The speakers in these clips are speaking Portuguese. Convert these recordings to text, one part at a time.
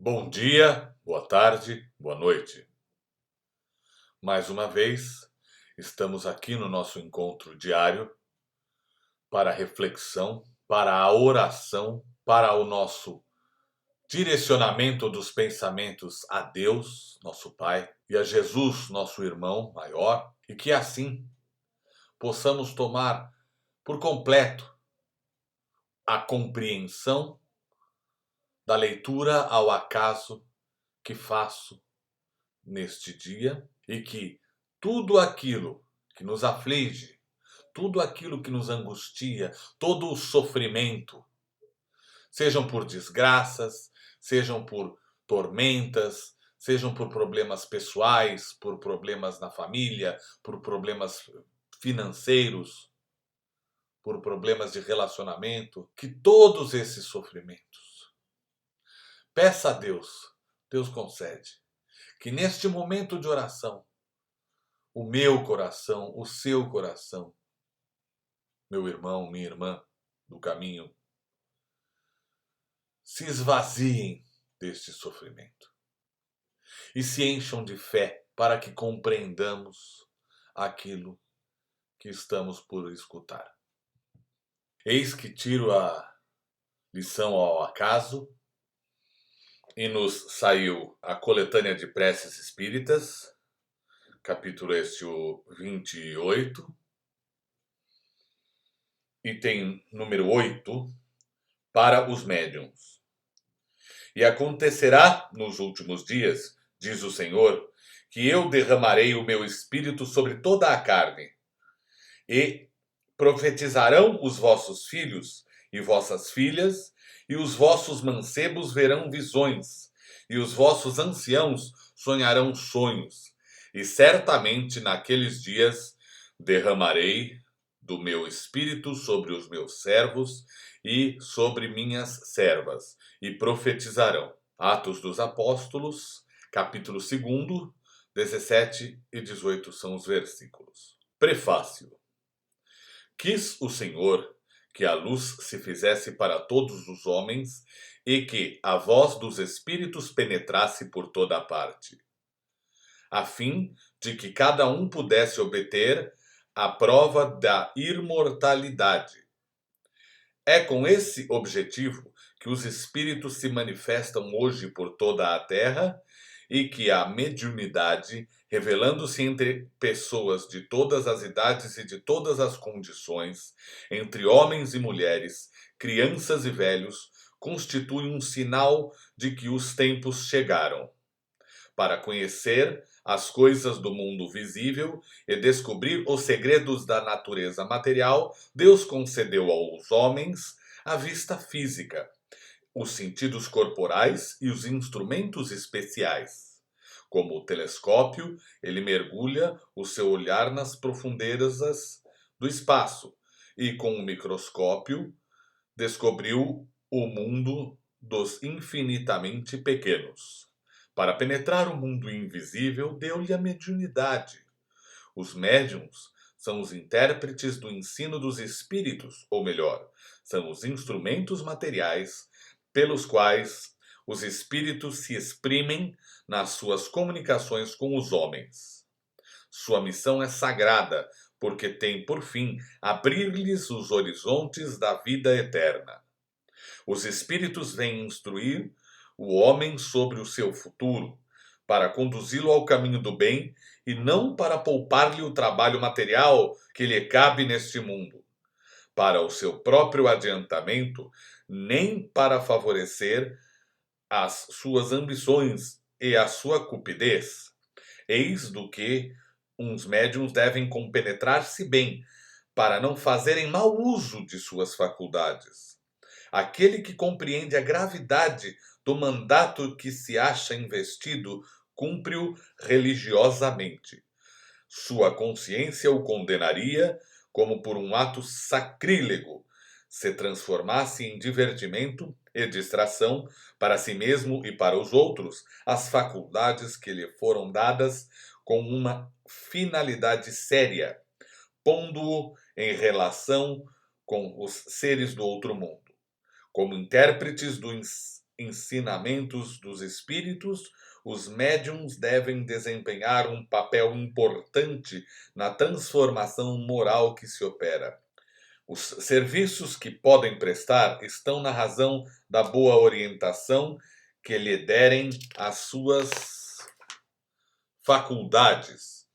Bom dia, boa tarde, boa noite. Mais uma vez, estamos aqui no nosso encontro diário para a reflexão, para a oração, para o nosso direcionamento dos pensamentos a Deus, nosso Pai, e a Jesus, nosso irmão maior, e que assim possamos tomar por completo a compreensão da leitura ao acaso que faço neste dia e que tudo aquilo que nos aflige, tudo aquilo que nos angustia, todo o sofrimento, sejam por desgraças, sejam por tormentas, sejam por problemas pessoais, por problemas na família, por problemas financeiros, por problemas de relacionamento, que todos esses sofrimentos, peça a Deus, Deus concede, que neste momento de oração, o meu coração, o seu coração, meu irmão, minha irmã do caminho, se esvaziem deste sofrimento e se encham de fé para que compreendamos aquilo que estamos por escutar. Eis que tiro a lição ao acaso e nos saiu a coletânea de preces espíritas, capítulo este o 28, item número 8, para os médiuns. E acontecerá nos últimos dias, diz o Senhor, que eu derramarei o meu espírito sobre toda a carne, e profetizarão os vossos filhos e vossas filhas, e os vossos mancebos verão visões, e os vossos anciãos sonharão sonhos. E certamente naqueles dias derramarei do meu espírito sobre os meus servos e sobre minhas servas, e profetizarão. Atos dos Apóstolos, capítulo 2, 17 e 18 são os versículos. Prefácio. Quis o Senhor que a luz se fizesse para todos os homens e que a voz dos Espíritos penetrasse por toda a parte, a fim de que cada um pudesse obter a prova da imortalidade. É com esse objetivo que os Espíritos se manifestam hoje por toda a terra e que a mediunidade, revelando-se entre pessoas de todas as idades e de todas as condições, entre homens e mulheres, crianças e velhos, constitui um sinal de que os tempos chegaram. Para conhecer as coisas do mundo visível e descobrir os segredos da natureza material, Deus concedeu aos homens a vista física, os sentidos corporais e os instrumentos especiais. Como o telescópio, ele mergulha o seu olhar nas profundezas do espaço e, com o microscópio, descobriu o mundo dos infinitamente pequenos. Para penetrar o mundo invisível, deu-lhe a mediunidade. Os médiuns são os intérpretes do ensino dos espíritos, ou melhor, são os instrumentos materiais pelos quais os espíritos se exprimem nas suas comunicações com os homens. Sua missão é sagrada, porque tem por fim abrir-lhes os horizontes da vida eterna. Os espíritos vêm instruir o homem sobre o seu futuro, para conduzi-lo ao caminho do bem e não para poupar-lhe o trabalho material que lhe cabe neste mundo, para o seu próprio adiantamento, nem para favorecer as suas ambições e a sua cupidez. Eis do que uns médiuns devem compenetrar-se bem, para não fazerem mau uso de suas faculdades. Aquele que compreende a gravidade do mandato que se acha investido, cumpre-o religiosamente. Sua consciência o condenaria como por um ato sacrílego, se transformasse em divertimento e distração para si mesmo e para os outros as faculdades que lhe foram dadas com uma finalidade séria, pondo-o em relação com os seres do outro mundo, como intérpretes do ensinamentos dos espíritos, os médiuns devem desempenhar um papel importante na transformação moral que se opera. Os serviços que podem prestar estão na razão da boa orientação que lhe derem as suas faculdades,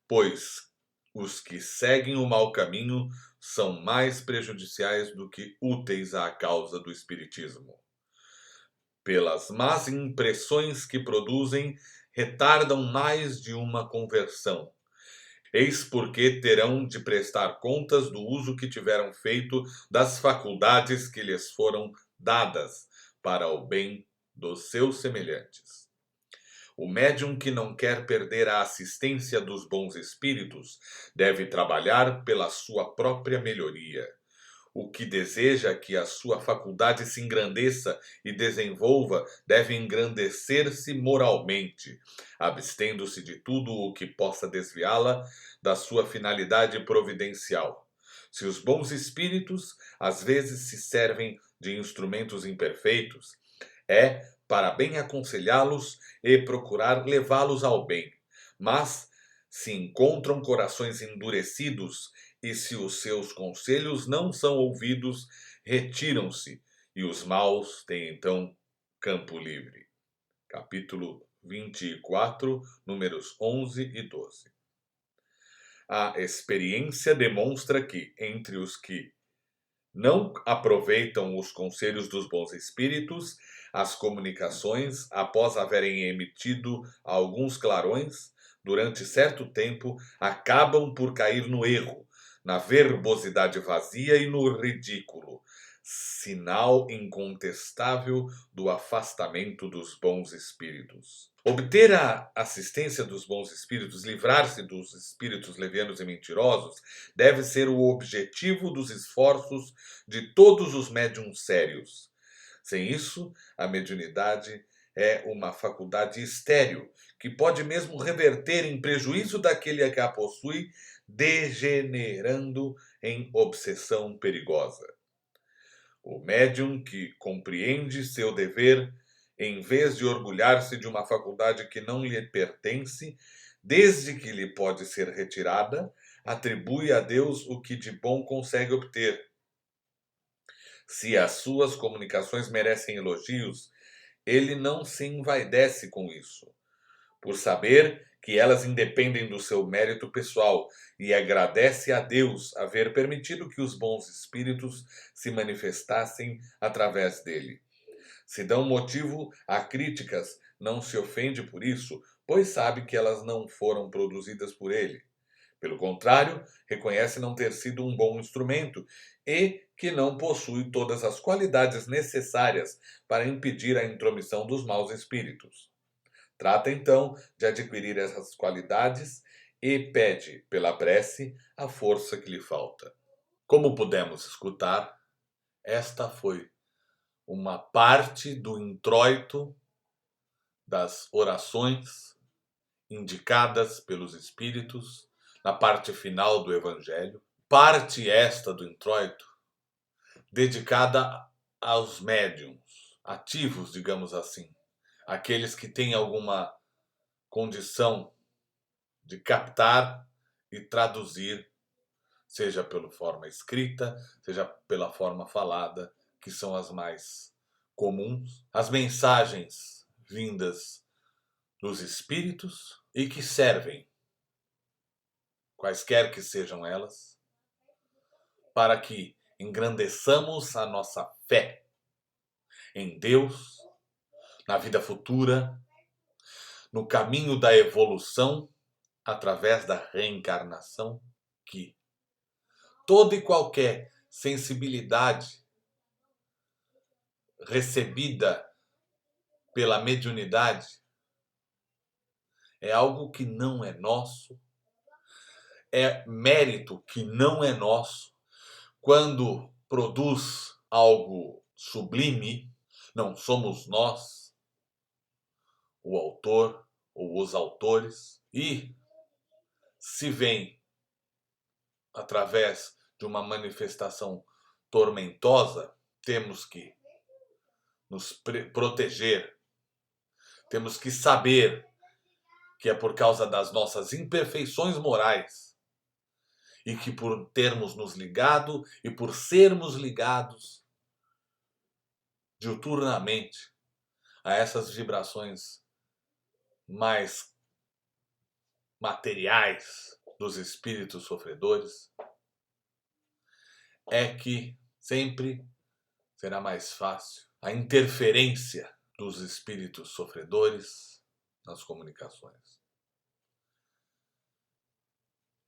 pois os que seguem o mau caminho são mais prejudiciais do que úteis à causa do espiritismo. Pelas más impressões que produzem, retardam mais de uma conversão. Eis porque terão de prestar contas do uso que tiveram feito das faculdades que lhes foram dadas para o bem dos seus semelhantes. O médium que não quer perder a assistência dos bons espíritos deve trabalhar pela sua própria melhoria. O que deseja que a sua faculdade se engrandeça e desenvolva deve engrandecer-se moralmente, abstendo-se de tudo o que possa desviá-la da sua finalidade providencial. Se os bons espíritos às vezes se servem de instrumentos imperfeitos, é para bem aconselhá-los e procurar levá-los ao bem. Mas, se encontram corações endurecidos e se os seus conselhos não são ouvidos, retiram-se e os maus têm então campo livre. Capítulo 24, números 11 e 12. A experiência demonstra que, entre os que não aproveitam os conselhos dos bons espíritos, as comunicações, após haverem emitido alguns clarões, durante certo tempo, acabam por cair no erro, na verbosidade vazia e no ridículo, sinal incontestável do afastamento dos bons espíritos. Obter a assistência dos bons espíritos, livrar-se dos espíritos levianos e mentirosos, deve ser o objetivo dos esforços de todos os médiuns sérios. Sem isso, a mediunidade é uma faculdade estéril, que pode mesmo reverter em prejuízo daquele que a possui, degenerando em obsessão perigosa. O médium que compreende seu dever, em vez de orgulhar-se de uma faculdade que não lhe pertence, desde que lhe pode ser retirada, atribui a Deus o que de bom consegue obter. Se as suas comunicações merecem elogios, ele não se envaidece com isso, por saber que elas independem do seu mérito pessoal, e agradece a Deus haver permitido que os bons espíritos se manifestassem através dele. Se dão motivo a críticas, não se ofende por isso, pois sabe que elas não foram produzidas por ele. Pelo contrário, reconhece não ter sido um bom instrumento e que não possui todas as qualidades necessárias para impedir a intromissão dos maus espíritos. Trata então de adquirir essas qualidades e pede, pela prece, a força que lhe falta. Como pudemos escutar, esta foi uma parte do introito das orações indicadas pelos Espíritos na parte final do Evangelho. Parte esta do introito dedicada aos médiuns ativos, digamos assim, aqueles que têm alguma condição de captar e traduzir, seja pela forma escrita, seja pela forma falada, que são as mais comuns, as mensagens vindas dos espíritos e que servem, quaisquer que sejam elas, para que engrandeçamos a nossa fé em Deus, na vida futura, no caminho da evolução, através da reencarnação, que toda e qualquer sensibilidade recebida pela mediunidade é algo que não é nosso, é mérito que não é nosso. Quando produz algo sublime, não somos nós o autor ou os autores, e se vem através de uma manifestação tormentosa, temos que nos proteger. Temos que saber que é por causa das nossas imperfeições morais e que por termos nos ligado e por sermos ligados diuturnamente a essas vibrações mais materiais dos espíritos sofredores, é que sempre será mais fácil a interferência dos espíritos sofredores nas comunicações.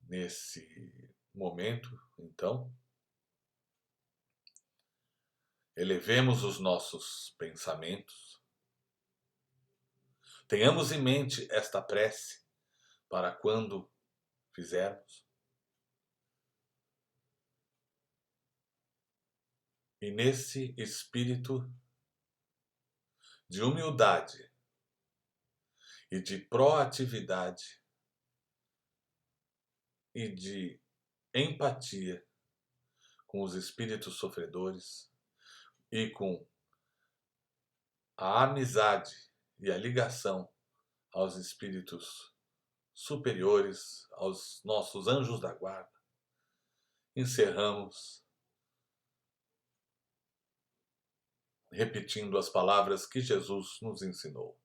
Nesse momento, então, elevemos os nossos pensamentos, tenhamos em mente esta prece para quando fizermos, e nesse espírito de humildade e de proatividade e de empatia com os espíritos sofredores e com a amizade e a ligação aos espíritos superiores, aos nossos anjos da guarda, encerramos repetindo as palavras que Jesus nos ensinou.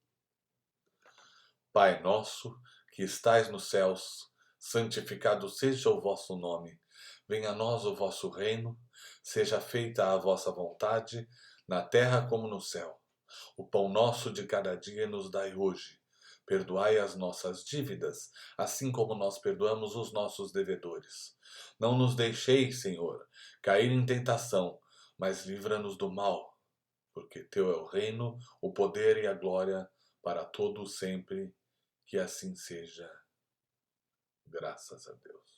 Pai nosso, que estais nos céus, santificado seja o vosso nome. Venha a nós o vosso reino, seja feita a vossa vontade, na terra como no céu. O pão nosso de cada dia nos dai hoje. Perdoai as nossas dívidas, assim como nós perdoamos os nossos devedores. Não nos deixeis, Senhor, cair em tentação, mas livra-nos do mal, porque teu é o reino, o poder e a glória para todo sempre. Que assim seja. Graças a Deus.